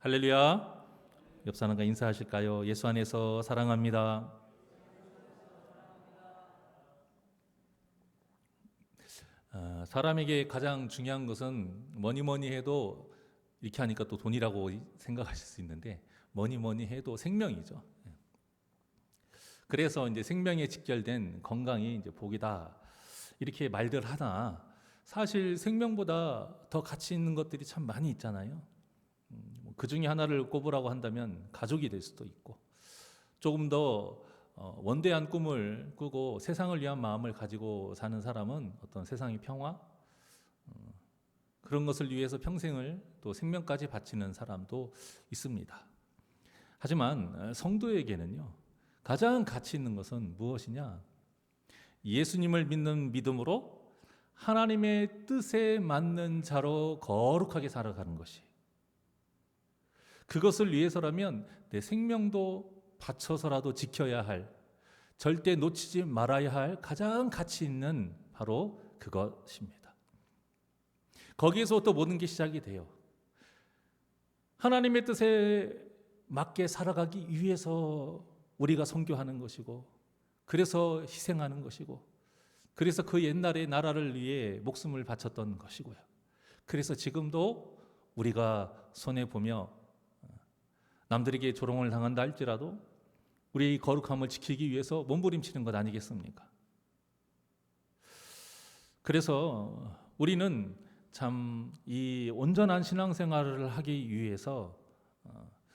할렐루야. 옆 사람과 인사하실까요? 예수 안에서 사랑합니다. 사람에게 가장 중요한 것은 뭐니 해도 이렇게 하니까 또 돈이라고 생각하실 수 있는데 뭐니 해도 생명이죠. 그래서 이제 생명에 직결된 건강이 이제 복이다 이렇게 말들 하나 사실 생명보다 더 가치 있는 것들이 참 많이 있잖아요. 그 중에 하나를 꼽으라고 한다면 가족이 될 수도 있고 조금 더 원대한 꿈을 꾸고 세상을 위한 마음을 가지고 사는 사람은 어떤 세상의 평화 그런 것을 위해서 평생을 또 생명까지 바치는 사람도 있습니다. 하지만 성도에게는요 가장 가치 있는 것은 무엇이냐? 예수님을 믿는 믿음으로 하나님의 뜻에 맞는 자로 거룩하게 살아가는 것이 그것을 위해서라면 내 생명도 바쳐서라도 지켜야 할 절대 놓치지 말아야 할 가장 가치 있는 바로 그것입니다. 거기에서부터 모든 게 시작이 돼요. 하나님의 뜻에 맞게 살아가기 위해서 우리가 선교하는 것이고 그래서 희생하는 것이고 그래서 그 옛날의 나라를 위해 목숨을 바쳤던 것이고요. 그래서 지금도 우리가 손해보며 남들에게 조롱을 당한다 할지라도 우리의 거룩함을 지키기 위해서 몸부림치는 것 아니겠습니까? 그래서 우리는 참 이 온전한 신앙생활을 하기 위해서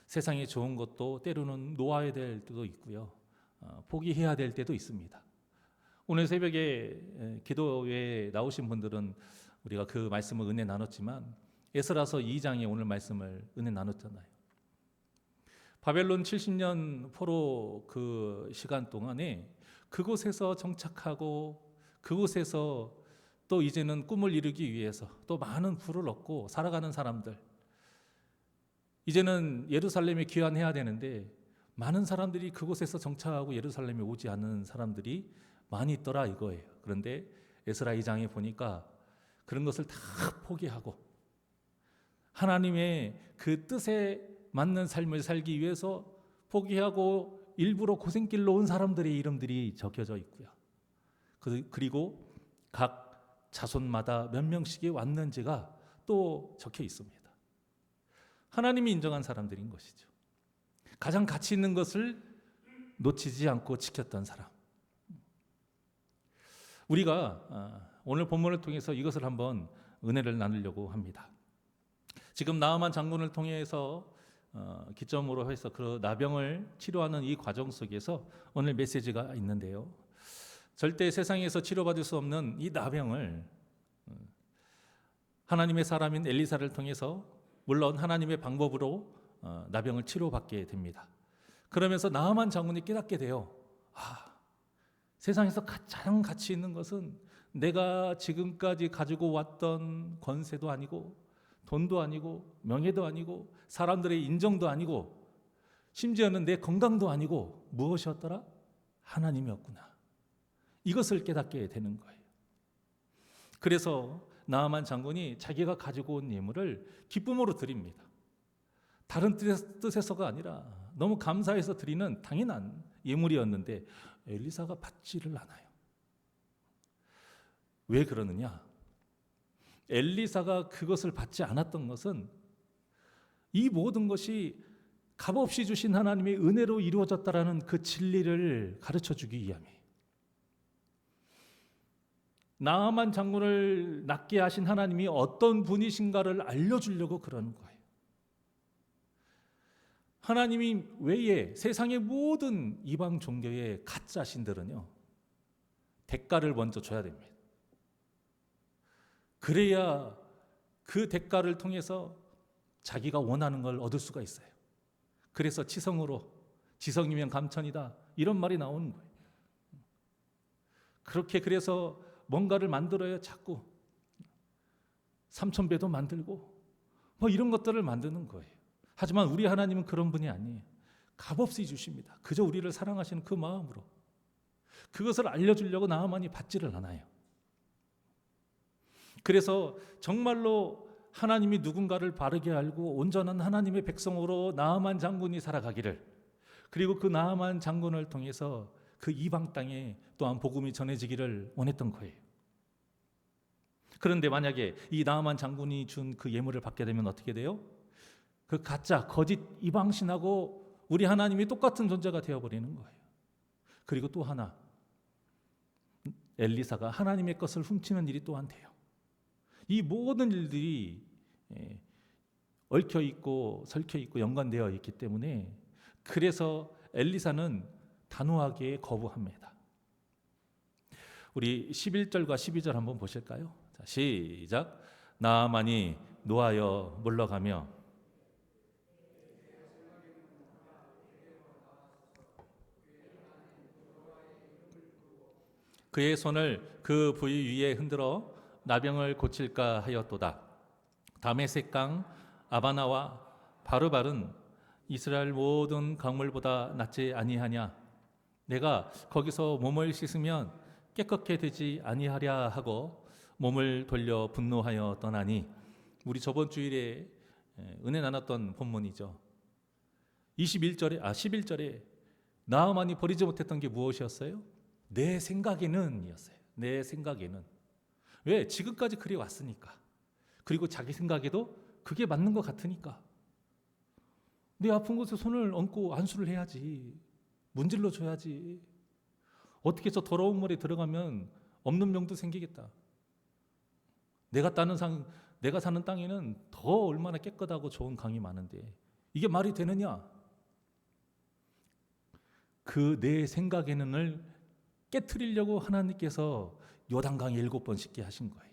세상에 좋은 것도 때로는 놓아야 될 때도 있고요. 포기해야 될 때도 있습니다. 오늘 새벽에 기도회에 나오신 분들은 우리가 그 말씀을 은혜 나눴지만 에스라서 2장에 오늘 말씀을 은혜 나눴잖아요. 바벨론 70년 포로 그 시간 동안에 그곳에서 정착하고 그곳에서 또 이제는 꿈을 이루기 위해서 또 많은 부를 얻고 살아가는 사람들 이제는 예루살렘에 귀환해야 되는데 많은 사람들이 그곳에서 정착하고 예루살렘에 오지 않는 사람들이 많이 있더라 이거예요. 그런데 에스라 2장에 보니까 그런 것을 다 포기하고 하나님의 그 뜻에 맞는 삶을 살기 위해서 포기하고 일부러 고생길로 온 사람들의 이름들이 적혀져 있고요. 그리고 각 자손마다 몇 명씩이 왔는지가 또 적혀 있습니다. 하나님이 인정한 사람들인 것이죠. 가장 가치 있는 것을 놓치지 않고 지켰던 사람. 우리가 오늘 본문을 통해서 이것을 한번 은혜를 나누려고 합니다. 지금 나아만 장군을 통해서 기점으로 해서 그 나병을 치료하는 이 과정 속에서 오늘 메시지가 있는데요. 절대 세상에서 치료받을 수 없는 이 나병을 하나님의 사람인 엘리사를 통해서 물론 하나님의 방법으로 나병을 치료받게 됩니다. 그러면서 나아만 장군이 깨닫게 돼요. 세상에서 가장 가치 있는 것은 내가 지금까지 가지고 왔던 권세도 아니고 돈도 아니고 명예도 아니고 사람들의 인정도 아니고 심지어는 내 건강도 아니고 무엇이었더라? 하나님이었구나. 이것을 깨닫게 되는 거예요. 그래서 나아만 장군이 자기가 가지고 온 예물을 기쁨으로 드립니다. 다른 뜻에서가 아니라 너무 감사해서 드리는 당연한 예물이었는데 엘리사가 받지를 않아요. 왜 그러느냐? 엘리사가 그것을 받지 않았던 것은 이 모든 것이 값없이 주신 하나님의 은혜로 이루어졌다라는 그 진리를 가르쳐 주기 위함이에요. 나아만 장군을 낫게 하신 하나님이 어떤 분이신가를 알려주려고 그러는 거예요. 하나님이 외에 세상의 모든 이방 종교의 가짜 신들은요 대가를 먼저 줘야 됩니다. 그래야 그 대가를 통해서 자기가 원하는 걸 얻을 수가 있어요. 그래서 지성으로 지성이면 감천이다 이런 말이 나오는 거예요. 그래서 뭔가를 만들어야 자꾸 삼천배도 만들고 이런 것들을 만드는 거예요. 하지만 우리 하나님은 그런 분이 아니에요. 값없이 주십니다. 그저 우리를 사랑하시는 그 마음으로 그것을 알려주려고 나아만이 받지를 않아요. 그래서 정말로 하나님이 누군가를 바르게 알고 온전한 하나님의 백성으로 나아만 장군이 살아가기를, 그리고 그 나아만 장군을 통해서 그 이방 땅에 또한 복음이 전해지기를 원했던 거예요. 그런데 만약에 이 나아만 장군이 준 그 예물을 받게 되면 어떻게 돼요? 그 가짜 거짓 이방신하고 우리 하나님이 똑같은 존재가 되어버리는 거예요. 그리고 또 하나, 엘리사가 하나님의 것을 훔치는 일이 또한 돼요. 이 모든 일들이 얽혀 있고 설켜 있고 연관되어 있기 때문에, 그래서 엘리사는 단호하게 거부합니다. 우리 11절과 12절 한번 보실까요? 자, 시작. 나아만이 노하여 물러가며 그의 손을 그 부위 위에 흔들어 나병을 고칠까 하였도다. 다메섹 강 아바나와 바르발은 이스라엘 모든 강물보다 낫지 아니하냐? 내가 거기서 몸을 씻으면 깨끗게 되지 아니하랴 하고 몸을 돌려 분노하여 떠나니. 우리 저번 주일에 은혜 나눴던 본문이죠. 11절에 나아만이 버리지 못했던 게 무엇이었어요? 내 생각에는 이었어요. 내 생각에는. 왜? 지금까지 그래 왔으니까. 그리고 자기 생각에도 그게 맞는 것 같으니까. 내 아픈 곳에 손을 얹고 안수를 해야지. 문질러 줘야지. 어떻게 저 더러운 물에 들어가면 없는 병도 생기겠다. 내가 사는 땅에는 더 얼마나 깨끗하고 좋은 강이 많은데 이게 말이 되느냐? 그 내 생각에는을 깨트리려고 하나님께서 요단강에 7번 씻게 하신 거예요.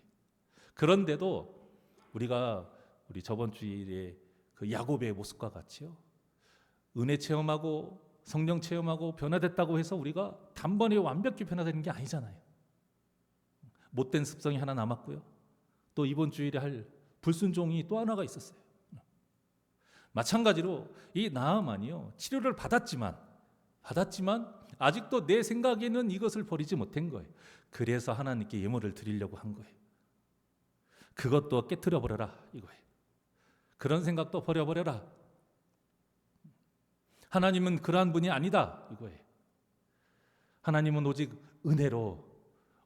그런데도 우리 저번 주일에 그 야곱의 모습과 같이요, 은혜 체험하고 성령 체험하고 변화됐다고 해서 우리가 단번에 완벽히 변화되는 게 아니잖아요. 못된 습성이 하나 남았고요, 또 이번 주일에 할 불순종이 또 하나가 있었어요. 마찬가지로 이 나아만이요, 치료를 받았지만 아직도 내 생각에는 이것을 버리지 못한 거예요. 그래서 하나님께 예물을 드리려고 한 거예요. 그것도 깨트려 버려라 이거예요. 그런 생각도 버려버려라. 하나님은 그러한 분이 아니다 이거예요. 하나님은 오직 은혜로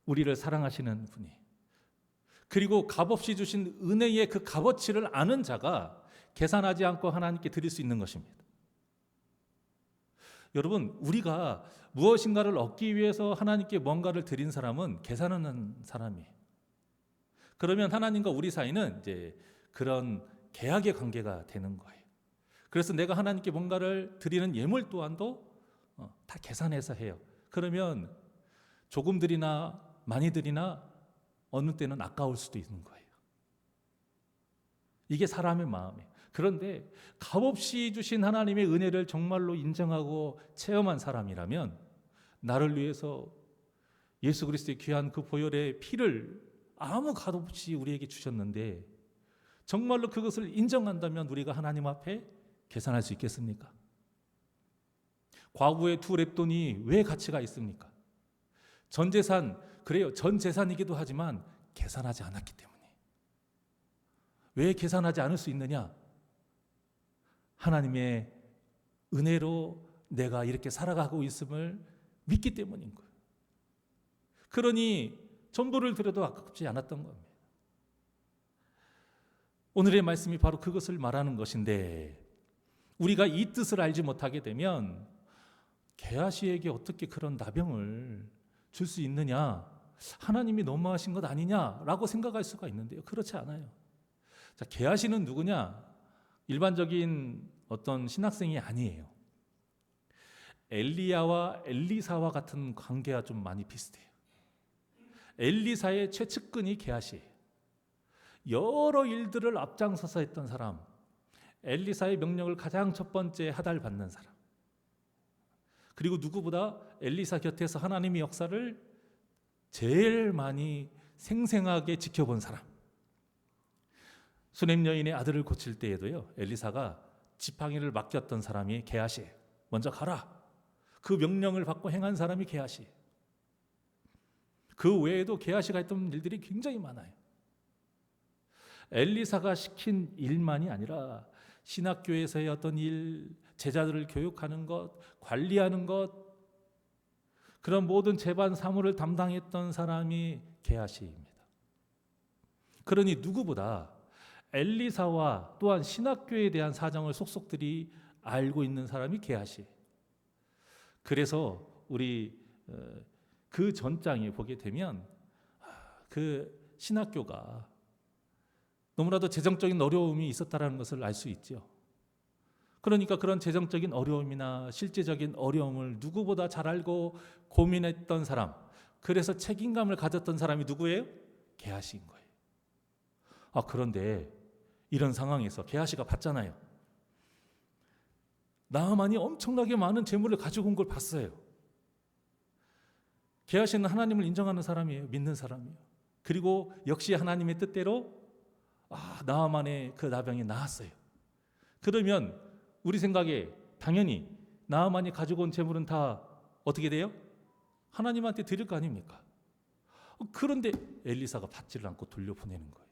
우리를 사랑하시는 분이, 그리고 값없이 주신 은혜의 그 값어치를 아는 자가 계산하지 않고 하나님께 드릴 수 있는 것입니다. 여러분, 우리가 무엇인가를 얻기 위해서 하나님께 뭔가를 드린 사람은 계산하는 사람이에요. 그러면 하나님과 우리 사이는 이제 그런 계약의 관계가 되는 거예요. 그래서 내가 하나님께 뭔가를 드리는 예물 또한도 다 계산해서 해요. 그러면 조금 드리나 많이 드리나 어느 때는 아까울 수도 있는 거예요. 이게 사람의 마음이에요. 그런데 값없이 주신 하나님의 은혜를 정말로 인정하고 체험한 사람이라면, 나를 위해서 예수 그리스도의 귀한 그 보혈의 피를 아무 값없이 우리에게 주셨는데 정말로 그것을 인정한다면 우리가 하나님 앞에 계산할 수 있겠습니까? 과거의 2랩돈이 왜 가치가 있습니까? 전 재산, 그래요, 전 재산이기도 하지만 계산하지 않았기 때문에. 왜 계산하지 않을 수 있느냐? 하나님의 은혜로 내가 이렇게 살아가고 있음을 믿기 때문인 거예요. 그러니 전부를 드려도 아깝지 않았던 겁니다. 오늘의 말씀이 바로 그것을 말하는 것인데, 우리가 이 뜻을 알지 못하게 되면 게하시에게 어떻게 그런 나병을 줄 수 있느냐, 하나님이 너무하신 것 아니냐라고 생각할 수가 있는데요, 그렇지 않아요. 자, 게하시는 누구냐? 일반적인 어떤 신학생이 아니에요. 엘리야와 엘리사와 같은 관계가 좀 많이 비슷해요. 엘리사의 최측근이 게하시예요. 여러 일들을 앞장서서 했던 사람, 엘리사의 명령을 가장 첫 번째 하달받는 사람, 그리고 누구보다 엘리사 곁에서 하나님의 역사를 제일 많이 생생하게 지켜본 사람. 수냄 여인의 아들을 고칠 때에도요, 엘리사가 지팡이를 맡겼던 사람이 게하시예요. 먼저 가라. 그 명령을 받고 행한 사람이 게하시예요. 그 외에도 게하시가 했던 일들이 굉장히 많아요. 엘리사가 시킨 일만이 아니라 신학교에서의 어떤 일, 제자들을 교육하는 것, 관리하는 것, 그런 모든 제반 사무를 담당했던 사람이 게하시입니다. 그러니 누구보다 엘리사와 또한 신학교에 대한 사정을 속속들이 알고 있는 사람이 게하시. 그래서 우리 그 전장에 보게 되면 그 신학교가 너무나도 재정적인 어려움이 있었다는 것을 알 수 있죠. 그러니까 그런 재정적인 어려움이나 실제적인 어려움을 누구보다 잘 알고 고민했던 사람, 그래서 책임감을 가졌던 사람이 누구예요? 게하시인 거예요. 그런데 이런 상황에서 게하시가 봤잖아요. 나하만이 엄청나게 많은 재물을 가지고 온 걸 봤어요. 게하시는 하나님을 인정하는 사람이에요. 믿는 사람이에요. 그리고 역시 하나님의 뜻대로 나하만의 그 나병이 나았어요. 그러면 우리 생각에 당연히 나하만이 가지고 온 재물은 다 어떻게 돼요? 하나님한테 드릴 거 아닙니까? 그런데 엘리사가 받지를 않고 돌려보내는 거예요.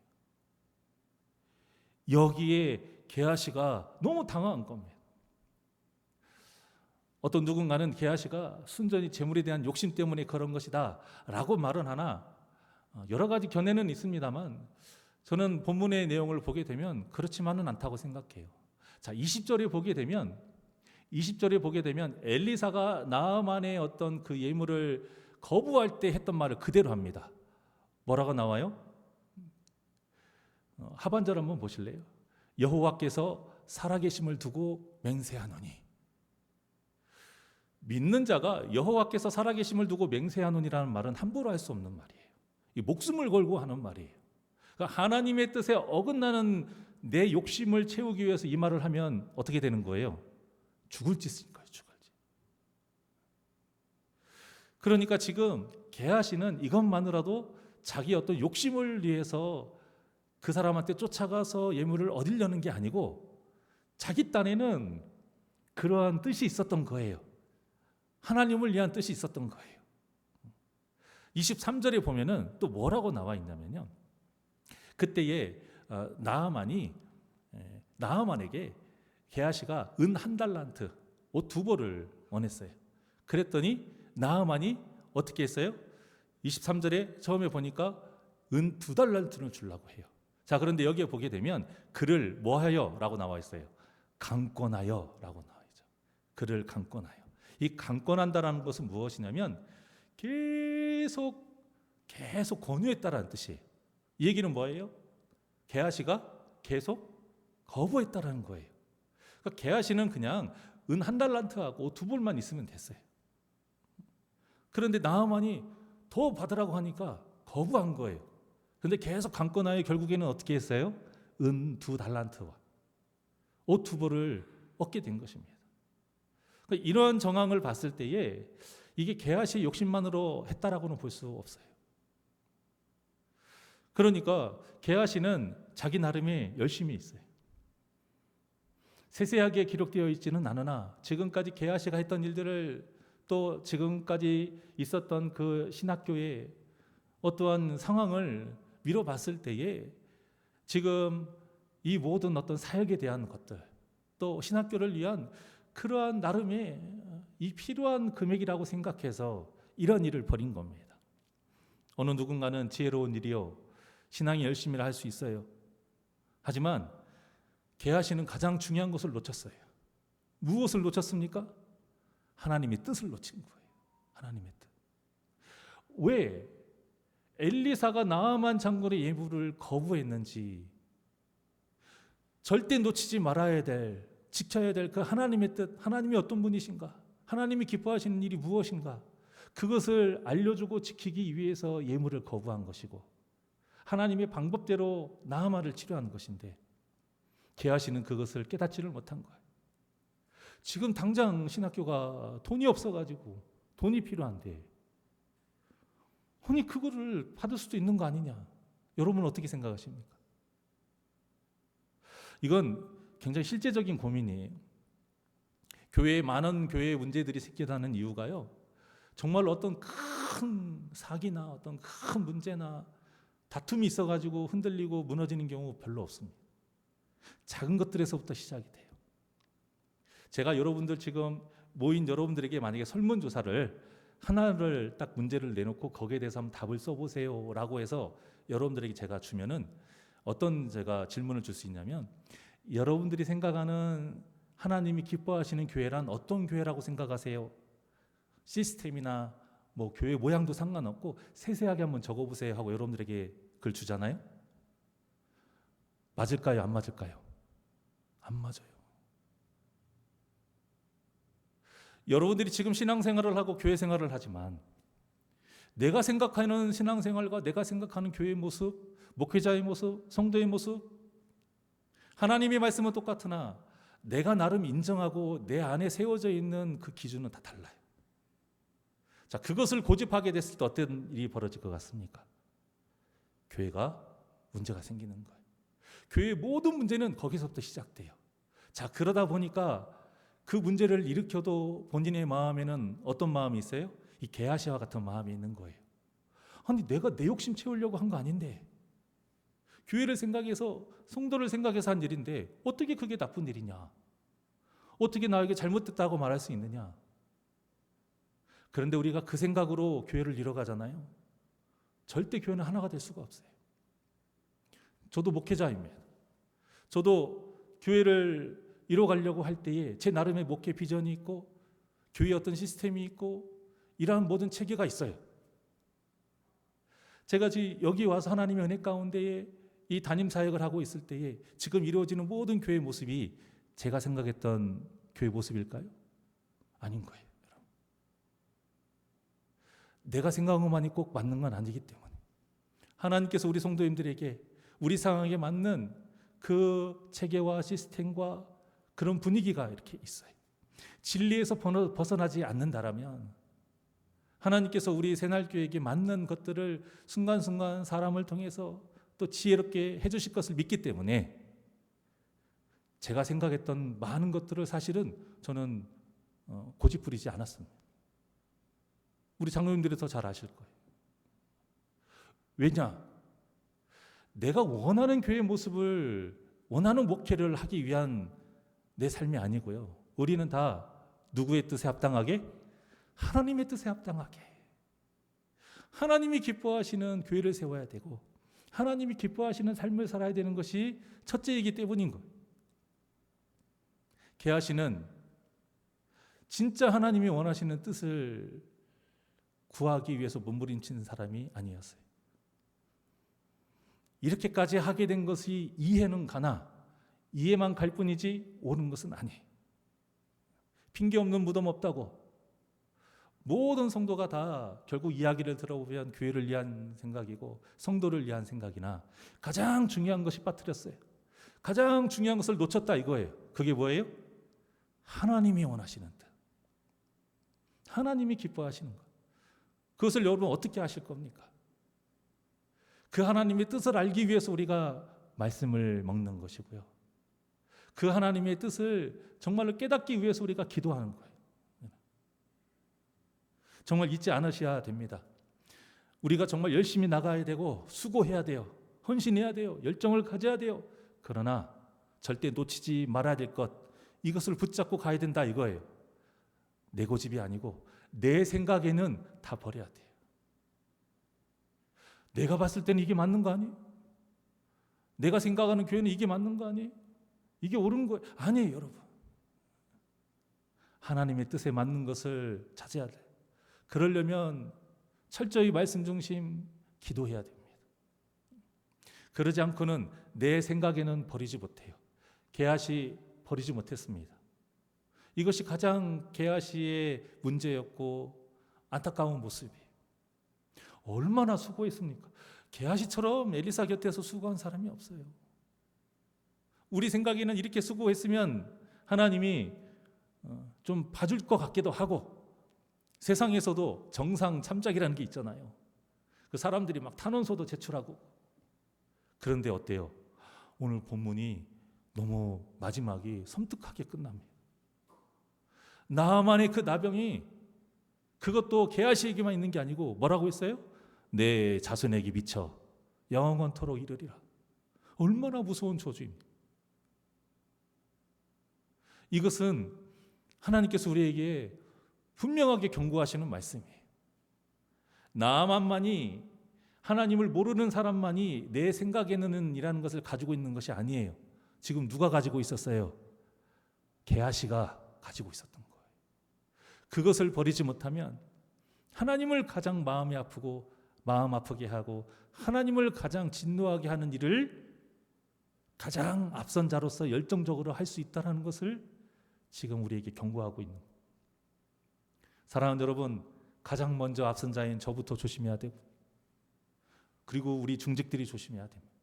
여기에 게하시가 너무 당황한 겁니다. 어떤 누군가는 게하시가 순전히 재물에 대한 욕심 때문에 그런 것이다 라고 말은 하나, 여러 가지 견해는 있습니다만 저는 본문의 내용을 보게 되면 그렇지만은 않다고 생각해요. 자, 20절에 보게 되면 엘리사가 나아만의 어떤 그 예물을 거부할 때 했던 말을 그대로 합니다. 뭐라고 나와요? 하반절 한번 보실래요? 여호와께서 살아계심을 두고 맹세하노니. 믿는 자가 여호와께서 살아계심을 두고 맹세하노니라는 말은 함부로 할 수 없는 말이에요. 이 목숨을 걸고 하는 말이에요. 그러니까 하나님의 뜻에 어긋나는 내 욕심을 채우기 위해서 이 말을 하면 어떻게 되는 거예요? 죽을 짓인 거예요. 죽을 짓. 그러니까 지금 게하시는 이것만으로도 자기 어떤 욕심을 위해서 그 사람한테 쫓아가서 예물을 얻으려는 게 아니고 자기 딴에는 그러한 뜻이 있었던 거예요. 하나님을 위한 뜻이 있었던 거예요. 23절에 보면은 또 뭐라고 나와 있냐면요. 그때에 나하만에게 게하시가 은 1달란트, 옷 2벌을 원했어요. 그랬더니 나하만이 어떻게 했어요? 23절에 처음에 보니까 은 2달란트를 주려고 해요. 자, 그런데 여기에 보게 되면 그를 뭐하여? 라고 나와 있어요. 강권하여 라고 나와 있죠. 그를 강권하여. 이 강권한다라는 것은 무엇이냐면 계속 권유했다라는 뜻이에요. 이 얘기는 뭐예요? 게하시가 계속 거부했다라는 거예요. 그러니까 게하시는 그냥 은 1달란트하고 2벌만 있으면 됐어요. 그런데 나하만이 더 받으라고 하니까 거부한 거예요. 그런데 계속 강권하여 결국에는 어떻게 했어요? 은 2달란트와 옷 2벌을 얻게 된 것입니다. 그러니까 이런 정황을 봤을 때에 이게 게하시의 욕심만으로 했다라고는 볼 수 없어요. 그러니까 게하시는 자기 나름의 열심이 있어요. 세세하게 기록되어 있지는 않으나 지금까지 게하시가 했던 일들을 또 지금까지 있었던 그 신학교의 어떠한 상황을 미뤄봤을 때에 지금 이 모든 어떤 사역에 대한 것들 또 신학교를 위한 그러한 나름의 이 필요한 금액이라고 생각해서 이런 일을 벌인 겁니다. 어느 누군가는 지혜로운 일이요 신앙이 열심히를 할 수 있어요. 하지만 게하시는 가장 중요한 것을 놓쳤어요. 무엇을 놓쳤습니까? 하나님의 뜻을 놓친 거예요. 하나님의 뜻. 왜 엘리사가 나아만 장군의 예물을 거부했는지 절대 놓치지 말아야 될, 지켜야 될 그 하나님의 뜻, 하나님이 어떤 분이신가, 하나님이 기뻐하시는 일이 무엇인가, 그것을 알려주고 지키기 위해서 예물을 거부한 것이고 하나님의 방법대로 나아만을 치료하는 것인데 게하시는 그것을 깨닫지를 못한 거예요. 지금 당장 신학교가 돈이 없어가지고 돈이 필요한데 아니 그거를 받을 수도 있는 거 아니냐. 여러분은 어떻게 생각하십니까? 이건 굉장히 실제적인 고민이에요. 교회에 많은 교회의 문제들이 생겨나는 이유가요. 정말 어떤 큰 사기나 어떤 큰 문제나 다툼이 있어가지고 흔들리고 무너지는 경우 별로 없습니다. 작은 것들에서부터 시작이 돼요. 제가 여러분들 지금 모인 여러분들에게 만약에 설문조사를 하나를 딱 문제를 내놓고 거기에 대해서 한번 답을 써보세요 라고 해서 여러분들에게 제가 주면은 어떤 제가 질문을 줄 수 있냐면, 여러분들이 생각하는 하나님이 기뻐하시는 교회란 어떤 교회라고 생각하세요? 시스템이나 뭐 교회 모양도 상관없고 세세하게 한번 적어보세요 하고 여러분들에게 글 주잖아요. 맞을까요? 안 맞을까요? 안 맞아요. 여러분들이 지금 신앙생활을 하고 교회 생활을 하지만 내가 생각하는 신앙생활과 내가 생각하는 교회의 모습, 목회자의 모습, 성도의 모습, 하나님의 말씀은 똑같으나 내가 나름 인정하고 내 안에 세워져 있는 그 기준은 다 달라요. 자, 그것을 고집하게 됐을 때 어떤 일이 벌어질 것 같습니까? 교회가 문제가 생기는 거예요. 교회의 모든 문제는 거기서부터 시작돼요. 자, 그러다 보니까 그 문제를 일으켜도 본인의 마음에는 어떤 마음이 있어요? 이 게하시와 같은 마음이 있는 거예요. 아니, 내가 내 욕심 채우려고 한 거 아닌데, 교회를 생각해서 성도를 생각해서 한 일인데 어떻게 그게 나쁜 일이냐? 어떻게 나에게 잘못됐다고 말할 수 있느냐? 그런데 우리가 그 생각으로 교회를 이뤄가잖아요. 절대 교회는 하나가 될 수가 없어요. 저도 목회자입니다. 저도 교회를 이뤄가려고 할 때에 제 나름의 목회 비전이 있고 교회의 어떤 시스템이 있고 이러한 모든 체계가 있어요. 제가 여기 와서 하나님의 은혜 가운데에 이 담임 사역을 하고 있을 때에 지금 이루어지는 모든 교회의 모습이 제가 생각했던 교회 모습일까요? 아닌 거예요. 여러분. 내가 생각한 것만이 꼭 맞는 건 아니기 때문에 하나님께서 우리 성도님들에게 우리 상황에 맞는 그 체계와 시스템과 그런 분위기가 이렇게 있어요. 진리에서 벗어나지 않는다라면 하나님께서 우리 새날교회에게 맞는 것들을 순간순간 사람을 통해서 또 지혜롭게 해주실 것을 믿기 때문에 제가 생각했던 많은 것들을 사실은 저는 고집 부리지 않았습니다. 우리 장로님들이 더 잘 아실 거예요. 왜냐? 내가 원하는 교회의 모습을 원하는 목회를 하기 위한 내 삶이 아니고요. 우리는 다 누구의 뜻에 합당하게? 하나님의 뜻에 합당하게. 하나님이 기뻐하시는 교회를 세워야 되고 하나님이 기뻐하시는 삶을 살아야 되는 것이 첫째이기 때문인 거예요. 게하시는 진짜 하나님이 원하시는 뜻을 구하기 위해서 몸부림치는 사람이 아니었어요. 이렇게까지 하게 된 것이 이해는 가나 이해만 갈 뿐이지 옳은 것은 아니에요. 핑계 없는 무덤 없다고 모든 성도가 다 결국 이야기를 들어보면 교회를 위한 생각이고 성도를 위한 생각이나 가장 중요한 것이 빠뜨렸어요. 가장 중요한 것을 놓쳤다 이거예요. 그게 뭐예요? 하나님이 원하시는 뜻. 하나님이 기뻐하시는 것. 그것을 여러분 어떻게 하실 겁니까? 그 하나님의 뜻을 알기 위해서 우리가 말씀을 먹는 것이고요. 그 하나님의 뜻을 정말로 깨닫기 위해서 우리가 기도하는 거예요. 정말 잊지 않으셔야 됩니다. 우리가 정말 열심히 나가야 되고 수고해야 돼요. 헌신해야 돼요. 열정을 가져야 돼요. 그러나 절대 놓치지 말아야 될 것, 이것을 붙잡고 가야 된다 이거예요. 내 고집이 아니고 내 생각에는 다 버려야 돼요. 내가 봤을 때는 이게 맞는 거 아니에요? 내가 생각하는 교회는 이게 맞는 거 아니에요? 이게 옳은 거예요? 아니에요, 여러분. 하나님의 뜻에 맞는 것을 찾아야 돼요. 그러려면 철저히 말씀 중심 기도해야 됩니다. 그러지 않고는 내 생각에는 버리지 못해요. 게하시 버리지 못했습니다. 이것이 가장 게하시의 문제였고 안타까운 모습이에요. 얼마나 수고했습니까? 게하시처럼 엘리사 곁에서 수고한 사람이 없어요. 우리 생각에는 이렇게 수고했으면 하나님이 좀 봐줄 것 같기도 하고 세상에서도 정상 참작이라는 게 있잖아요. 그 사람들이 막 탄원서도 제출하고. 그런데 어때요? 오늘 본문이 너무 마지막이 섬뜩하게 끝납니다. 나만의 그 나병이 그것도 게하시에게만 있는 게 아니고 뭐라고 했어요? 내 자손에게 미쳐 영원토록 이르리라. 얼마나 무서운 저주입니까? 이것은 하나님께서 우리에게 분명하게 경고하시는 말씀이에요. 나만이 하나님을 모르는 사람만이 내 생각에는 이라는 것을 가지고 있는 것이 아니에요. 지금 누가 가지고 있었어요? 게하시가 가지고 있었던 거예요. 그것을 버리지 못하면 하나님을 가장 마음이 아프고 마음 아프게 하고 하나님을 가장 진노하게 하는 일을 가장 앞선 자로서 열정적으로 할 수 있다는 것을 지금 우리에게 경고하고 있는 거예요. 사랑하는 여러분, 가장 먼저 앞선 자인 저부터 조심해야 되고, 그리고 우리 중직들이 조심해야 됩니다.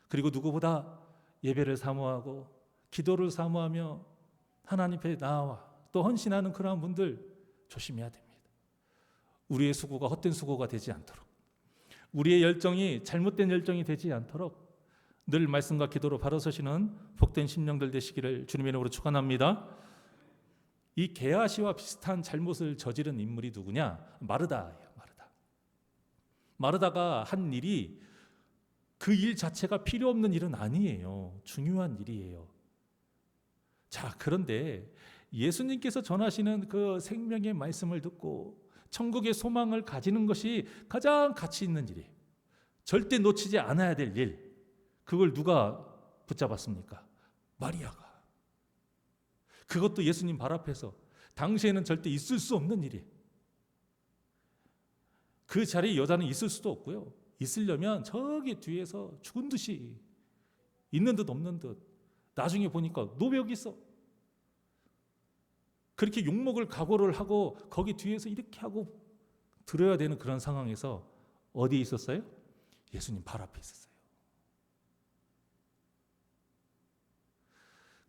그리고 누구보다 예배를 사모하고 기도를 사모하며 하나님 앞에 나와 또 헌신하는 그러한 분들 조심해야 됩니다. 우리의 수고가 헛된 수고가 되지 않도록, 우리의 열정이 잘못된 열정이 되지 않도록 늘 말씀과 기도로 바로 서시는 복된 심령들 되시기를 주님의 이름으로 축원합니다. 이 게하시와 비슷한 잘못을 저지른 인물이 누구냐? 마르다예요. 마르다가 한 일이 그 일 자체가 필요 없는 일은 아니에요. 중요한 일이에요. 자, 그런데 예수님께서 전하시는 그 생명의 말씀을 듣고 천국의 소망을 가지는 것이 가장 가치 있는 일이에요. 절대 놓치지 않아야 될 일. 그걸 누가 붙잡았습니까? 마리아가. 그것도 예수님 발 앞에서 당시에는 절대 있을 수 없는 일이에요. 그 자리에 여자는 있을 수도 없고요. 있으려면 저기 뒤에서 죽은 듯이 있는 듯 없는 듯. 나중에 보니까 노벽이 있어. 그렇게 욕먹을 각오를 하고 거기 뒤에서 이렇게 하고 들어야 되는 그런 상황에서 어디에 있었어요? 예수님 발 앞에 있었어요.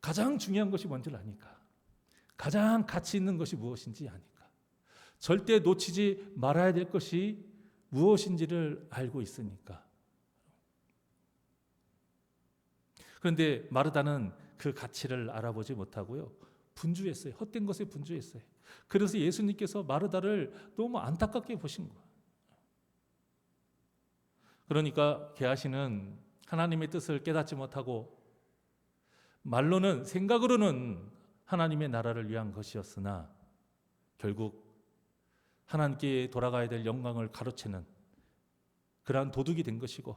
가장 중요한 것이 뭔지를 아니까. 가장 가치 있는 것이 무엇인지 아니까. 절대 놓치지 말아야 될 것이 무엇인지를 알고 있으니까. 그런데 마르다는 그 가치를 알아보지 못하고요. 분주했어요. 헛된 것에 분주했어요. 그래서 예수님께서 마르다를 너무 안타깝게 보신 거예요. 그러니까 게하시는 하나님의 뜻을 깨닫지 못하고 말로는, 생각으로는 하나님의 나라를 위한 것이었으나 결국 하나님께 돌아가야 될 영광을 가로채는 그러한 도둑이 된 것이고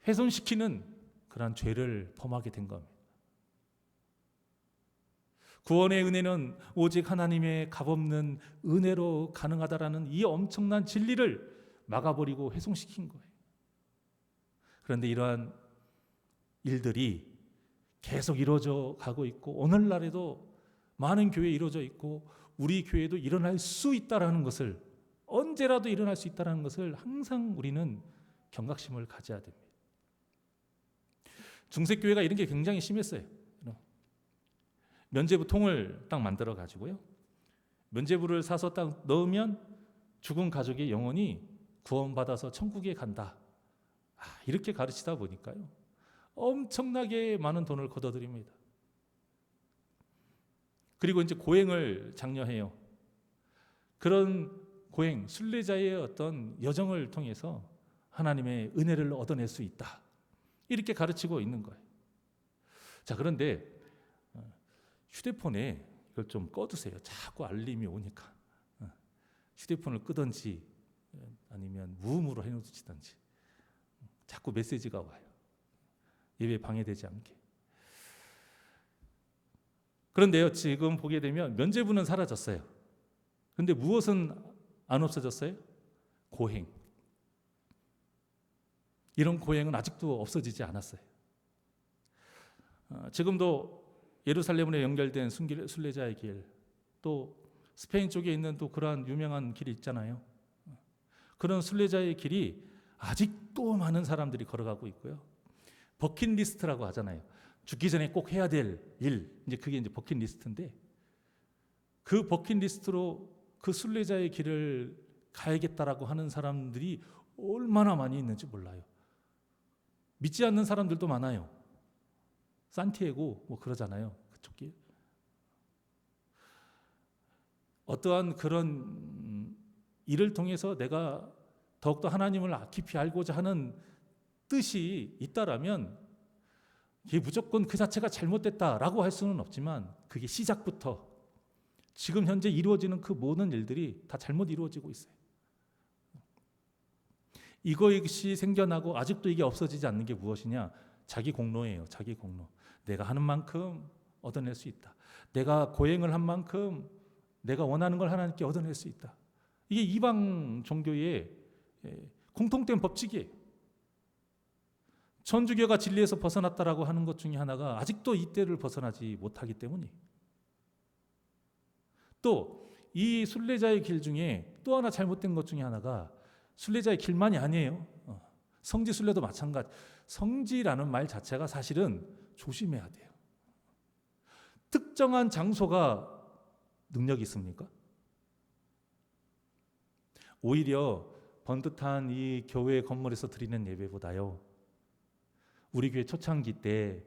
훼손시키는 그러한 죄를 범하게 된 겁니다. 구원의 은혜는 오직 하나님의 값없는 은혜로 가능하다라는 이 엄청난 진리를 막아버리고 훼손시킨 거예요. 그런데 이러한 일들이 계속 이루어져 가고 있고 오늘날에도 많은 교회에 이루어져 있고 우리 교회도 일어날 수 있다라는 것을, 언제라도 일어날 수 있다라는 것을 항상 우리는 경각심을 가져야 됩니다. 중세교회가 이런 게 굉장히 심했어요. 면죄부 통을 딱 만들어 가지고요. 면죄부를 사서 딱 넣으면 죽은 가족의 영혼이 구원받아서 천국에 간다. 이렇게 가르치다 보니까요. 엄청나게 많은 돈을 걷어들입니다. 그리고 이제 고행을 장려해요. 그런 고행, 순례자의 어떤 여정을 통해서 하나님의 은혜를 얻어낼 수 있다. 이렇게 가르치고 있는 거예요. 자, 그런데 휴대폰에 이걸 좀 꺼두세요. 자꾸 알림이 오니까. 휴대폰을 끄든지 아니면 무음으로 해놓으시든지 자꾸 메시지가 와요. 예배 방해되지 않게. 그런데요, 지금 보게 되면 면죄부는 사라졌어요. 그런데 무엇은 안 없어졌어요? 고행. 이런 고행은 아직도 없어지지 않았어요. 지금도 예루살렘으로 연결된 순례자의 길, 또 스페인 쪽에 있는 또 그러한 유명한 길이 있잖아요. 그런 순례자의 길이 아직도 많은 사람들이 걸어가고 있고요. 버킷리스트라고 하잖아요. 죽기 전에 꼭 해야 될 일, 이제 그게 이제 버킷리스트인데, 그 버킷리스트로 그 순례자의 길을 가야겠다라고 하는 사람들이 얼마나 많이 있는지 몰라요. 믿지 않는 사람들도 많아요. 산티아고 뭐 그러잖아요. 그쪽 길. 어떠한 그런 일을 통해서 내가 더욱더 하나님을 깊이 알고자 하는 뜻이 있다라면 이게 무조건 그 자체가 잘못됐다라고 할 수는 없지만 그게 시작부터 지금 현재 이루어지는 그 모든 일들이 다 잘못 이루어지고 있어요. 이것이 생겨나고 아직도 이게 없어지지 않는 게 무엇이냐? 자기 공로예요. 자기 공로. 내가 하는 만큼 얻어낼 수 있다. 내가 고행을 한 만큼 내가 원하는 걸 하나님께 얻어낼 수 있다. 이게 이방 종교의 공통된 법칙이에요. 천주교가 진리에서 벗어났다라고 하는 것 중에 하나가 아직도 이때를 벗어나지 못하기 때문이에요. 또 이 순례자의 길 중에 또 하나 잘못된 것 중에 하나가 순례자의 길만이 아니에요. 성지 순례도 마찬가지. 성지라는 말 자체가 사실은 조심해야 돼요. 특정한 장소가 능력이 있습니까? 오히려 번듯한 이 교회 건물에서 드리는 예배보다요, 우리 교회 초창기 때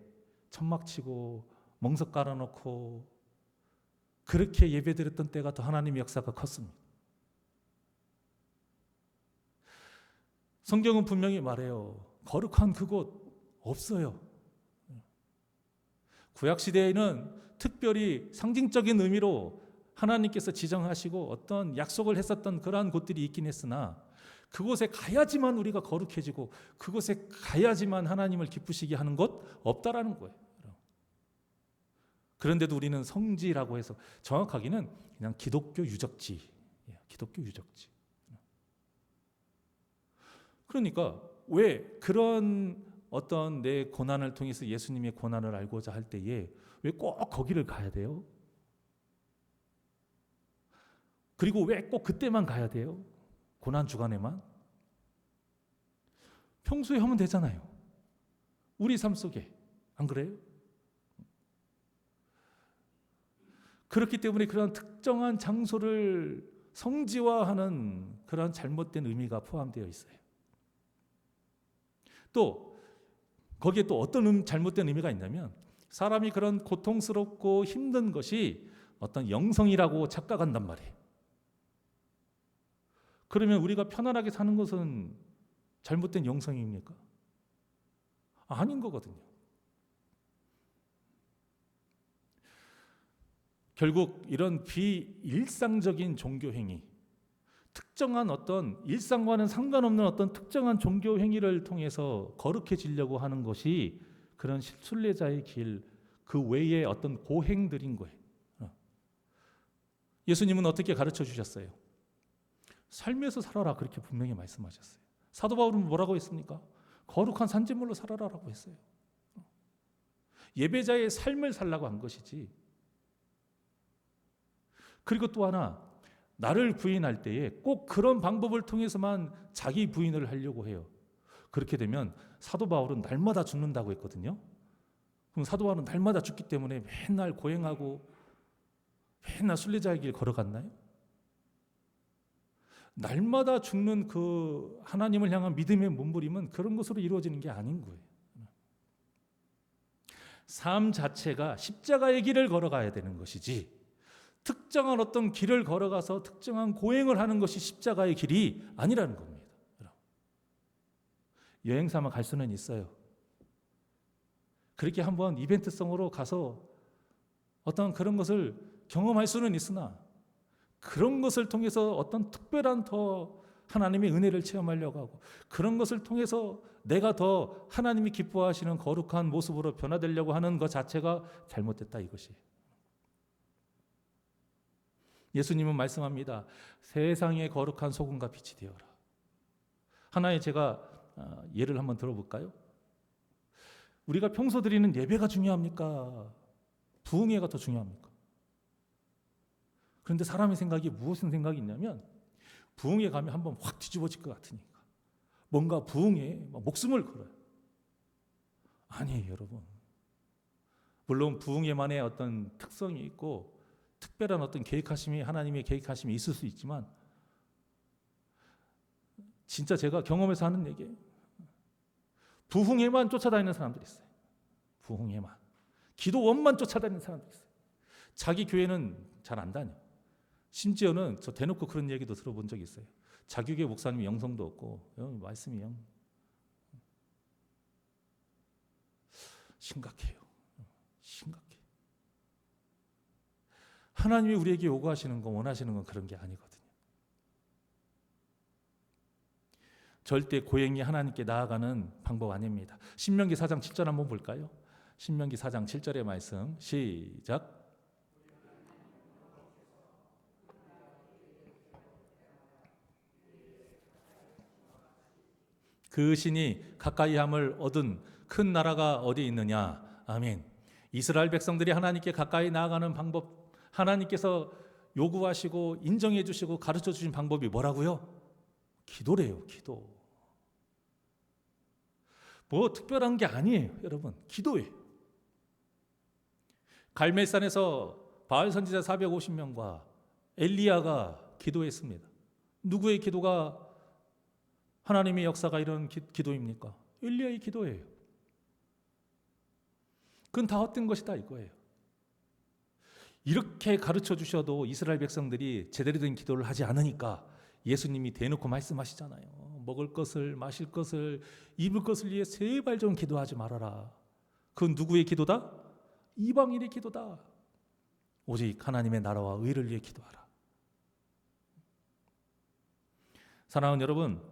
천막 치고 멍석 깔아놓고 그렇게 예배드렸던 때가 더 하나님의 역사가 컸습니다. 성경은 분명히 말해요. 거룩한 그곳 없어요. 구약시대에는 특별히 상징적인 의미로 하나님께서 지정하시고 어떤 약속을 했었던 그러한 곳들이 있긴 했으나 그곳에 가야지만 우리가 거룩해지고 그곳에 가야지만 하나님을 기쁘시게 하는 곳 없다라는 거예요. 그런데도 우리는 성지라고 해서 정확하게는 그냥 기독교 유적지, 기독교 유적지. 그러니까 왜 그런 어떤 내 고난을 통해서 예수님의 고난을 알고자 할 때에 왜 꼭 거기를 가야 돼요? 그리고 왜 꼭 그때만 가야 돼요? 고난 주간에만? 평소에 하면 되잖아요. 우리 삶 속에. 안 그래요? 그렇기 때문에 그런 특정한 장소를 성지화하는 그런 잘못된 의미가 포함되어 있어요. 또 거기에 또 어떤 잘못된 의미가 있냐면 사람이 그런 고통스럽고 힘든 것이 어떤 영성이라고 착각한단 말이에요. 그러면 우리가 편안하게 사는 것은 잘못된 영성입니까? 아닌 거거든요. 결국 이런 비일상적인 종교 행위, 특정한 어떤 일상과는 상관없는 어떤 특정한 종교 행위를 통해서 거룩해지려고 하는 것이 그런 순례자의 길, 그 외의 어떤 고행들인 거예요. 예수님은 어떻게 가르쳐 주셨어요? 삶에서 살아라, 그렇게 분명히 말씀하셨어요. 사도 바울은 뭐라고 했습니까? 거룩한 산지물로 살아라라고 했어요. 예배자의 삶을 살라고 한 것이지. 그리고 또 하나, 나를 부인할 때에 꼭 그런 방법을 통해서만 자기 부인을 하려고 해요. 그렇게 되면 사도 바울은 날마다 죽는다고 했거든요. 그럼 사도 바울은 날마다 죽기 때문에 맨날 고행하고 맨날 순례자의 길 걸어갔나요? 날마다 죽는 그 하나님을 향한 믿음의 몸부림은 그런 것으로 이루어지는 게 아닌 거예요. 삶 자체가 십자가의 길을 걸어가야 되는 것이지, 특정한 어떤 길을 걸어가서 특정한 고행을 하는 것이 십자가의 길이 아니라는 겁니다. 여행 삼아 갈 수는 있어요. 그렇게 한번 이벤트성으로 가서 어떤 그런 것을 경험할 수는 있으나 그런 것을 통해서 어떤 특별한 더 하나님의 은혜를 체험하려고 하고 그런 것을 통해서 내가 더 하나님이 기뻐하시는 거룩한 모습으로 변화되려고 하는 것 자체가 잘못됐다, 이것이. 예수님은 말씀합니다. 세상의 거룩한 소금과 빛이 되어라. 하나의 제가 예를 한번 들어볼까요? 우리가 평소 드리는 예배가 중요합니까? 부흥회가 더 중요합니까? 그런데 사람의 생각이 무슨 생각이 있냐면 부흥회 가면 한번 확 뒤집어질 것 같으니까 뭔가 부흥회에 목숨을 걸어요. 아니에요, 여러분. 물론 부흥회만의 어떤 특성이 있고 특별한 어떤 계획하심이, 하나님의 계획하심이 있을 수 있지만 진짜 제가 경험해서 하는 얘기예요. 부흥회만 쫓아다니는 사람들이 있어요. 부흥회만. 기도원만 쫓아다니는 사람들이 있어요. 자기 교회는 잘 안 다녀. 심지어는 저 대놓고 그런 얘기도 들어본 적이 있어요. 자기계 목사님이 영성도 없고 말씀이 심각해요. 심각해. 하나님이 우리에게 요구하시는 거, 원하시는 건 그런 게 아니거든요. 절대 고행이 하나님께 나아가는 방법 아닙니다. 신명기 4장 7절 한번 볼까요? 신명기 4장 7절의 말씀 시작. 그 신이 가까이함을 얻은 큰 나라가 어디 있느냐. 아멘. 이스라엘 백성들이 하나님께 가까이 나아가는 방법, 하나님께서 요구하시고 인정해 주시고 가르쳐 주신 방법이 뭐라고요? 기도래요. 기도. 뭐 특별한 게 아니에요, 여러분. 기도예요. 갈멜산에서 바알 선지자 450명과 엘리야가 기도했습니다. 누구의 기도가 하나님의 역사가 이런 기도입니까? 엘리야의 기도예요. 그건 다 헛된 것이다 이거예요. 이렇게 가르쳐 주셔도 이스라엘 백성들이 제대로 된 기도를 하지 않으니까 예수님이 대놓고 말씀하시잖아요. 먹을 것을, 마실 것을, 입을 것을 위해 제발 좀 기도하지 말아라. 그건 누구의 기도다? 이방인의 기도다. 오직 하나님의 나라와 의를 위해 기도하라. 사랑하는 여러분,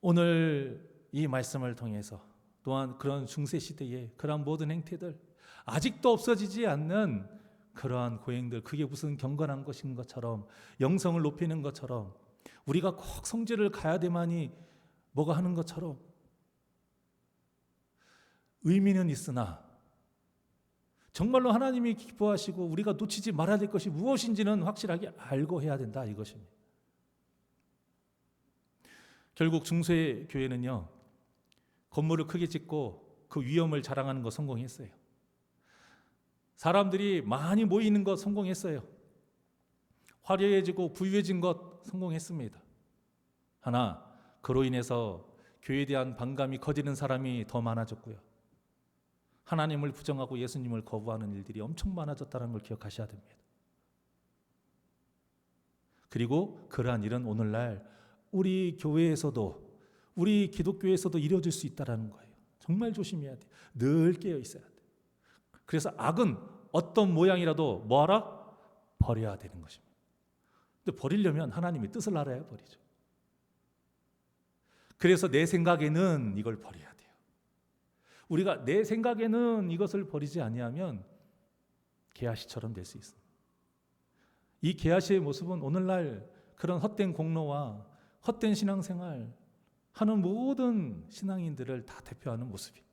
오늘 이 말씀을 통해서 또한 그런 중세 시대의 그러한 모든 행태들, 아직도 없어지지 않는 그러한 고행들, 그게 무슨 경건한 것인 것처럼, 영성을 높이는 것처럼, 우리가 꼭 성지를 가야 되만이 뭐가 하는 것처럼 의미는 있으나 정말로 하나님이 기뻐하시고 우리가 놓치지 말아야 될 것이 무엇인지는 확실하게 알고 해야 된다 이것입니다. 결국 중세 교회는요, 건물을 크게 짓고 그 위엄을 자랑하는 거 성공했어요. 사람들이 많이 모이는 것 성공했어요. 화려해지고 부유해진 것 성공했습니다. 하나, 그로 인해서 교회에 대한 반감이 커지는 사람이 더 많아졌고요. 하나님을 부정하고 예수님을 거부하는 일들이 엄청 많아졌다는 걸 기억하셔야 됩니다. 그리고 그러한 일은 오늘날 우리 교회에서도, 우리 기독교에서도 이루어질 수 있다는 거예요. 정말 조심해야 돼요. 늘 깨어 있어야 돼요. 그래서 악은 어떤 모양이라도 뭐하라? 버려야 되는 것입니다. 근데 버리려면 하나님의 뜻을 알아야 버리죠. 그래서 내 생각에는 이걸 버려야 돼요. 우리가 내 생각에는 이것을 버리지 아니하면 게하시처럼 될 수 있습니다. 이 게하시의 모습은 오늘날 그런 헛된 공로와 헛된 신앙생활 하는 모든 신앙인들을 다 대표하는 모습입니다.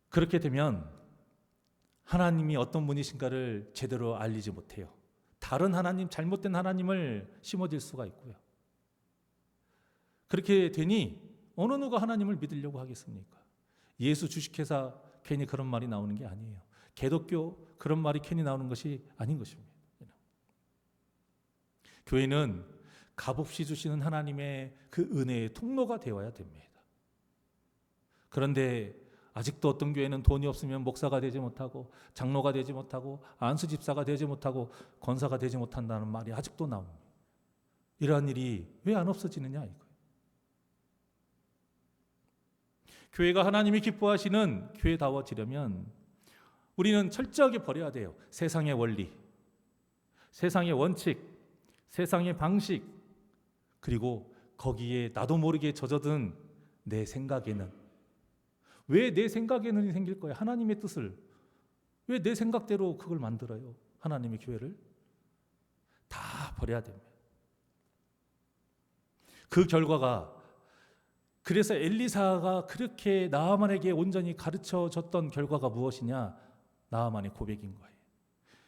그렇게 되면 하나님이 어떤 분이신가를 제대로 알리지 못해요. 다른 하나님, 잘못된 하나님을 심어질 수가 있고요. 그렇게 되니 어느 누가 하나님을 믿으려고 하겠습니까? 예수 주식회사 괜히 그런 말이 나오는 게 아니에요. 개독교 그런 말이 괜히 나오는 것이 아닌 것입니다. 교회는 값없이 주시는 하나님의 그 은혜의 통로가 되어야 됩니다. 그런데 아직도 어떤 교회는 돈이 없으면 목사가 되지 못하고 장로가 되지 못하고 안수집사가 되지 못하고 권사가 되지 못한다는 말이 아직도 나옵니다. 이러한 일이 왜 안 없어지느냐 이거예요. 교회가 하나님이 기뻐하시는 교회다워지려면 우리는 철저하게 버려야 돼요. 세상의 원리, 세상의 원칙, 세상의 방식, 그리고 거기에 나도 모르게 젖어든 내 생각에는, 왜 내 생각에는 생길 거예요? 하나님의 뜻을 왜 내 생각대로 그걸 만들어요? 하나님의 교회를 다 버려야 됩니다. 그 결과가, 그래서 엘리사가 그렇게 나아만에게 온전히 가르쳐 줬던 결과가 무엇이냐? 나아만의 고백인 거예요.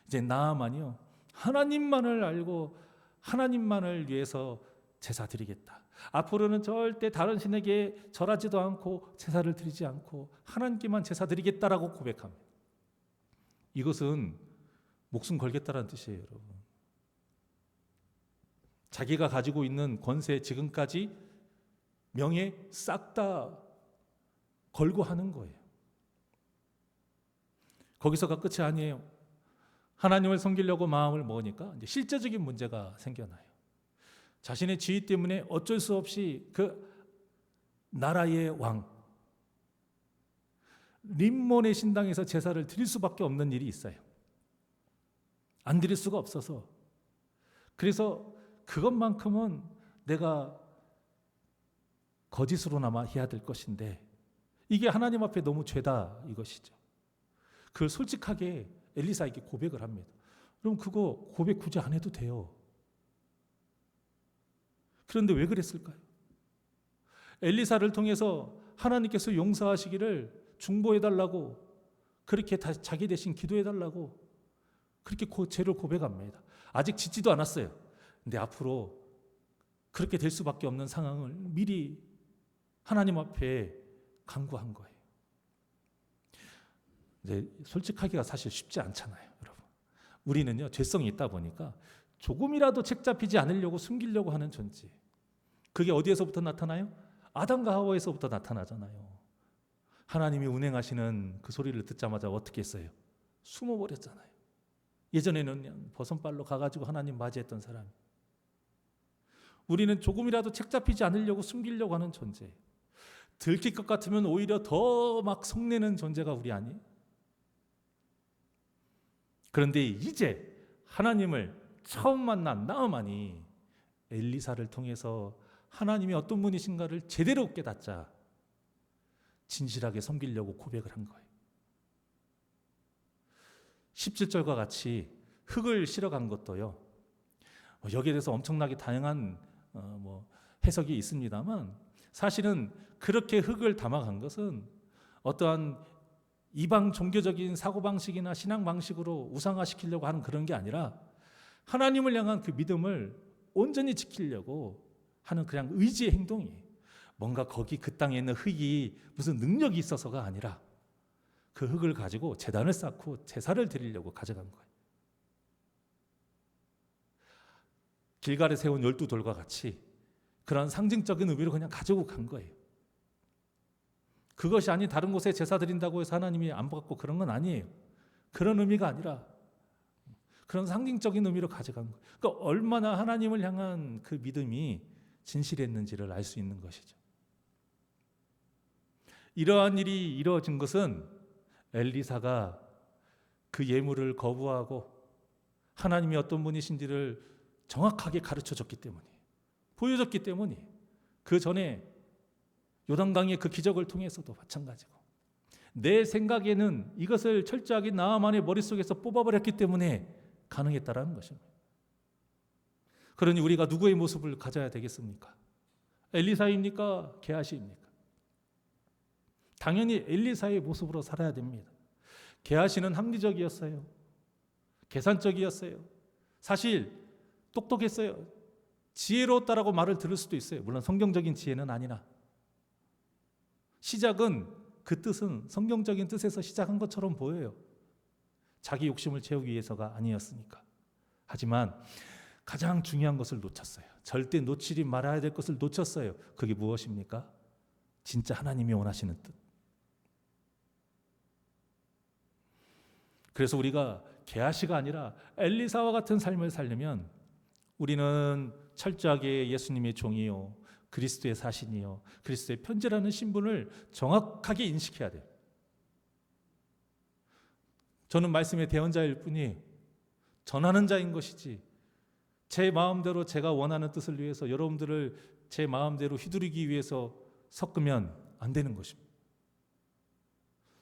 이제 나아만이요, 하나님만을 알고 하나님만을 위해서 제사 드리겠다. 앞으로는 절대 다른 신에게 절하지도 않고 제사를 드리지 않고 하나님께만 제사 드리겠다라고 고백합니다. 이것은 목숨 걸겠다라는 뜻이에요, 여러분. 자기가 가지고 있는 권세, 지금까지 명예 싹 다 걸고 하는 거예요. 거기서가 끝이 아니에요. 하나님을 섬기려고 마음을 먹으니까 이제 실제적인 문제가 생겨나요. 자신의 지위 때문에 어쩔 수 없이 그 나라의 왕 림몬의 신당에서 제사를 드릴 수밖에 없는 일이 있어요. 안 드릴 수가 없어서. 그래서 그것만큼은 내가 거짓으로나마 해야 될 것인데 이게 하나님 앞에 너무 죄다 이것이죠. 그걸 솔직하게 엘리사에게 고백을 합니다. 그럼 그거 고백 굳이 안 해도 돼요. 그런데 왜 그랬을까요? 엘리사를 통해서 하나님께서 용서하시기를 중보해달라고, 그렇게 자기 대신 기도해달라고 그렇게 죄를 고백합니다. 아직 짓지도 않았어요. 근데 앞으로 그렇게 될 수밖에 없는 상황을 미리 하나님 앞에 간구한 거예요. 이제 솔직하기가 사실 쉽지 않잖아요, 여러분. 우리는요, 죄성이 있다 보니까 조금이라도 책 잡히지 않으려고 숨기려고 하는 존재. 그게 어디에서부터 나타나요? 아담과 하와에서부터 나타나잖아요. 하나님이 운행하시는 그 소리를 듣자마자 어떻게 했어요? 숨어버렸잖아요. 예전에는 그냥 버선발로 가가지고 하나님 맞이했던 사람. 우리는 조금이라도 책 잡히지 않으려고 숨기려고 하는 존재. 들킬 것 같으면 오히려 더 막 성내는 존재가 우리 아니에요? 그런데 이제 하나님을 처음 만난 나아만이 엘리사를 통해서 하나님이 어떤 분이신가를 제대로 깨닫자 진실하게 섬기려고 고백을 한 거예요. 17절과 같이 흙을 실어간 것도요, 여기에 대해서 엄청나게 다양한 해석이 있습니다만 사실은 그렇게 흙을 담아간 것은 어떠한 이방 종교적인 사고방식이나 신앙방식으로 우상화시키려고 하는 그런 게 아니라 하나님을 향한 그 믿음을 온전히 지키려고 하는 그냥 의지의 행동이에요. 뭔가 거기 그 땅에 있는 흙이 무슨 능력이 있어서가 아니라 그 흙을 가지고 제단을 쌓고 제사를 드리려고 가져간 거예요. 길갈에 세운 12돌과 같이 그런 상징적인 의미로 그냥 가지고 간 거예요. 그것이 아닌 다른 곳에 제사 드린다고 해서 하나님이 안 받고 그런 건 아니에요. 그런 의미가 아니라 그런 상징적인 의미로 가져간 거예요. 그러니까 얼마나 하나님을 향한 그 믿음이 진실했는지를 알 수 있는 것이죠. 이러한 일이 이루어진 것은 엘리사가 그 예물을 거부하고 하나님이 어떤 분이신지를 정확하게 가르쳐줬기 때문이에요. 보여줬기 때문이에요. 그 전에 요단강의 그 기적을 통해서도 마찬가지고 내 생각에는 이것을 철저하게 나아만의 머릿속에서 뽑아버렸기 때문에 가능했다라는 것입니다. 그러니 우리가 누구의 모습을 가져야 되겠습니까? 엘리사입니까? 게하시입니까? 당연히 엘리사의 모습으로 살아야 됩니다. 게하시는 합리적이었어요. 계산적이었어요. 사실 똑똑했어요. 지혜로웠다라고 말을 들을 수도 있어요. 물론 성경적인 지혜는 아니나 시작은 그 뜻은 성경적인 뜻에서 시작한 것처럼 보여요. 자기 욕심을 채우기 위해서가 아니었으니까. 하지만 가장 중요한 것을 놓쳤어요. 절대 놓치지 말아야 될 것을 놓쳤어요. 그게 무엇입니까? 진짜 하나님이 원하시는 뜻. 그래서 우리가 게하시가 아니라 엘리사와 같은 삶을 살려면 우리는 철저하게 예수님의 종이요, 그리스도의 사신이요, 그리스도의 편지라는 신분을 정확하게 인식해야 돼요. 저는 말씀의 대언자일 뿐이 전하는 자인 것이지 제 마음대로 제가 원하는 뜻을 위해서 여러분들을 제 마음대로 휘두르기 위해서 섞으면 안 되는 것입니다.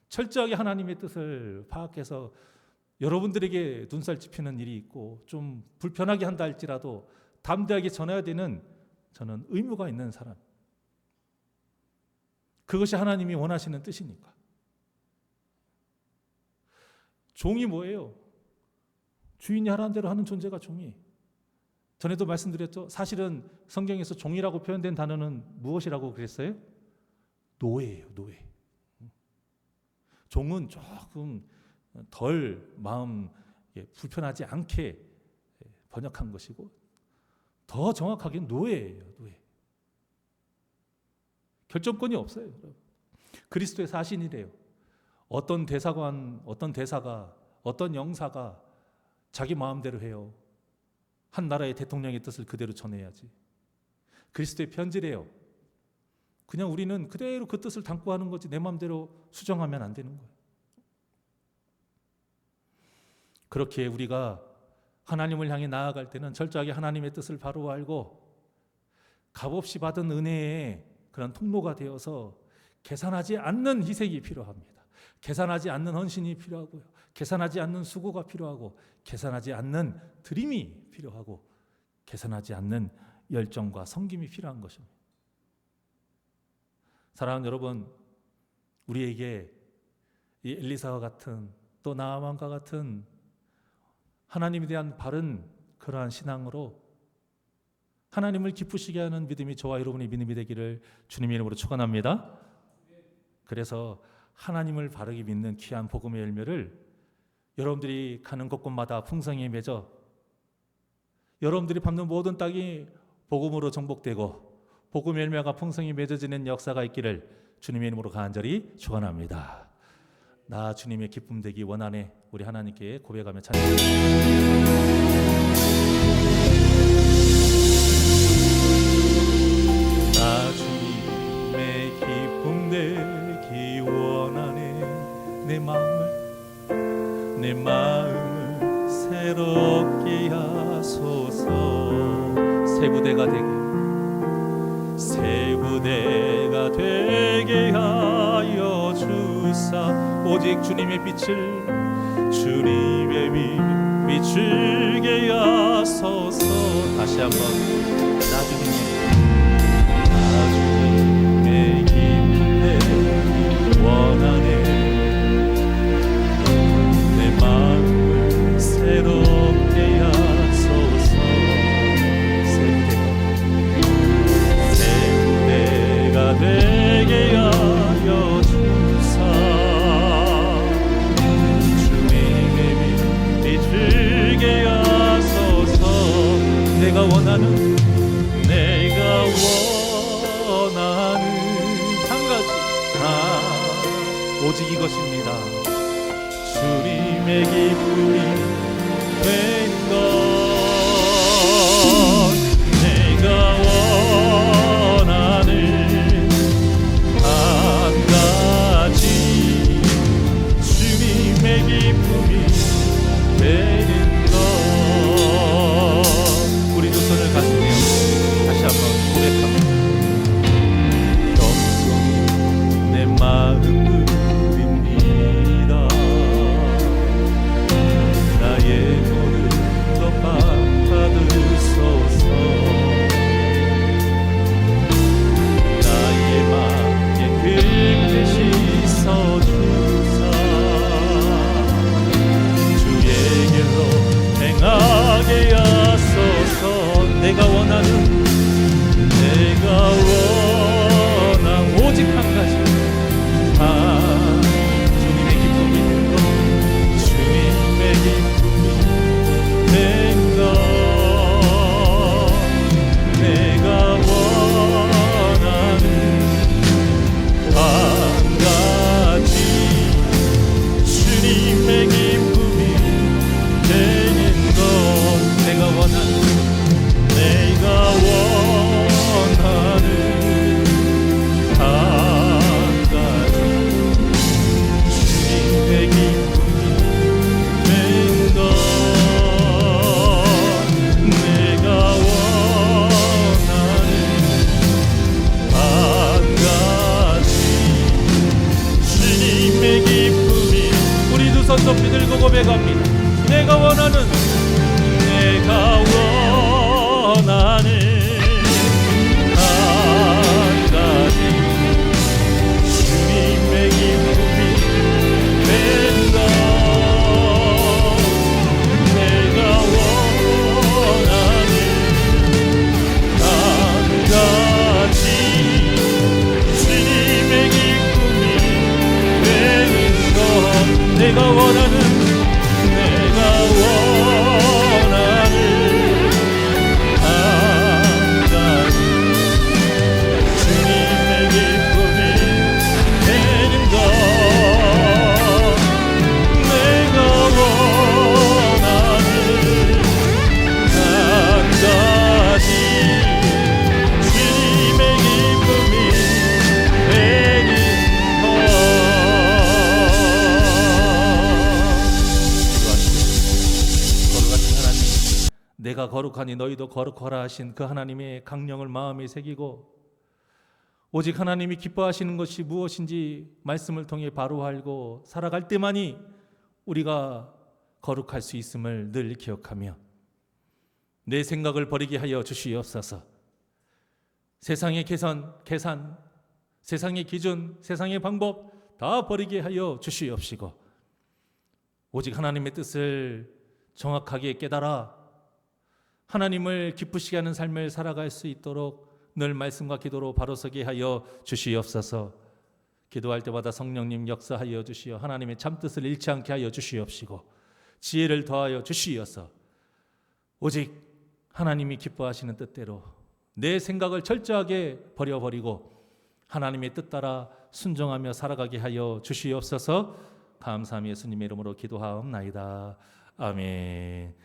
철저하게 하나님의 뜻을 파악해서 여러분들에게 눈살 찌푸는 일이 있고 좀 불편하게 한다 할지라도 담대하게 전해야 되는 저는 의무가 있는 사람. 그것이 하나님이 원하시는 뜻이니까. 종이 뭐예요? 주인이 하라는 대로 하는 존재가 종이에요. 전에도 말씀드렸죠. 사실은 성경에서 종이라고 표현된 단어는 무엇이라고 그랬어요? 노예예요, 노예. 종은 조금 덜 마음 불편하지 않게 번역한 것이고 더 정확하게 노예예요, 노예. 결정권이 없어요. 그리스도의 사신이래요. 어떤 대사관, 어떤 대사가, 어떤 영사가 자기 마음대로 해요. 한 나라의 대통령의 뜻을 그대로 전해야지. 그리스도의 편지래요. 그냥 우리는 그대로 그 뜻을 담고 하는 거지 내 마음대로 수정하면 안 되는 거예요. 그렇게 우리가 하나님을 향해 나아갈 때는 철저하게 하나님의 뜻을 바로 알고 값없이 받은 은혜의 그런 통로가 되어서 계산하지 않는 희생이 필요합니다. 계산하지 않는 헌신이 필요하고요. 계산하지 않는 수고가 필요하고 계산하지 않는 드림이 필요하고 계산하지 않는 열정과 섬김이 필요한 것입니다. 사랑하는 여러분, 우리에게 이 엘리사와 같은 또 나아만과 같은 하나님에 대한 바른 그러한 신앙으로 하나님을 기쁘시게 하는 믿음이 저와 여러분의 믿음이 되기를 주님의 이름으로 축원합니다. 그래서 하나님을 바르게 믿는 귀한 복음의 열매를 여러분들이 가는 곳곳마다 풍성히 맺어 여러분들이 밟는 모든 땅이 복음으로 정복되고 복음의 열매가 풍성히 맺어지는 역사가 있기를 주님의 이름으로 간절히 축원합니다. 나 주님의 기쁨 되기 원하네. 우리 하나님께 고백하며 찬양합니다. 나 주님의 기쁨 되기 원하네. 내 마음을 새롭게 하소서. 새 부대가 되게 하여 주사. 오직 주님의 빛을 비추게 하소서. 다시 한번 나 주님의 기쁨 되기 원하네. 내 마음을 새롭게 하소서. 새 부대가 되게 하여 주사. 주님의 비추게 하소서. 내가 원하는 한 가지 오직 이것입니다. 주님의 기쁨이 된 것. 내가 원하는 한 가지 주님의 기쁨이 되는 것. 우리 두 손을 가슴에 다시 한번 고백합니다. 마음 누립니다. 나의 모든 것 받으소서. 나의 맘에 깊이 씻어주사. 주의 길로 행하게 하소서. 내가 원하는 오직 한 가지 주님의 기쁨이 된 것. 주님의 기쁨이 된 것. 내가 원하는 한 가지 주님의 기쁨이 되는 것. 내가 원하는 손 높이 들고 고백합니다. 내가 원하는 한 가지 주님의 기쁨이 된 것. 내가 원하는 한 가지 주님의 기쁨이 된 것. 내가 원하는 한 가지 주님의 기쁨이 되는 것. 내가 원하는 내가 거룩하니 너희도 거룩하라 하신 그 하나님의 강령을 마음에 새기고 오직 하나님이 기뻐하시는 것이 무엇인지 말씀을 통해 바로 알고 살아갈 때만이 우리가 거룩할 수 있음을 늘 기억하며 내 생각을 버리게 하여 주시옵소서. 세상의 계산, 세상의 기준, 세상의 방법 다 버리게 하여 주시옵시고 오직 하나님의 뜻을 정확하게 깨달아 하나님을 기쁘시게 하는 삶을 살아갈 수 있도록 늘 말씀과 기도로 바로서게 하여 주시옵소서. 기도할 때마다 성령님 역사하여 주시어 하나님의 참뜻을 잃지 않게 하여 주시옵시고 지혜를 더하여 주시어서 오직 하나님이 기뻐하시는 뜻대로 내 생각을 철저하게 버려버리고 하나님의 뜻 따라 순종하며 살아가게 하여 주시옵소서. 감사함이 예수님의 이름으로 기도하옵나이다. 아멘.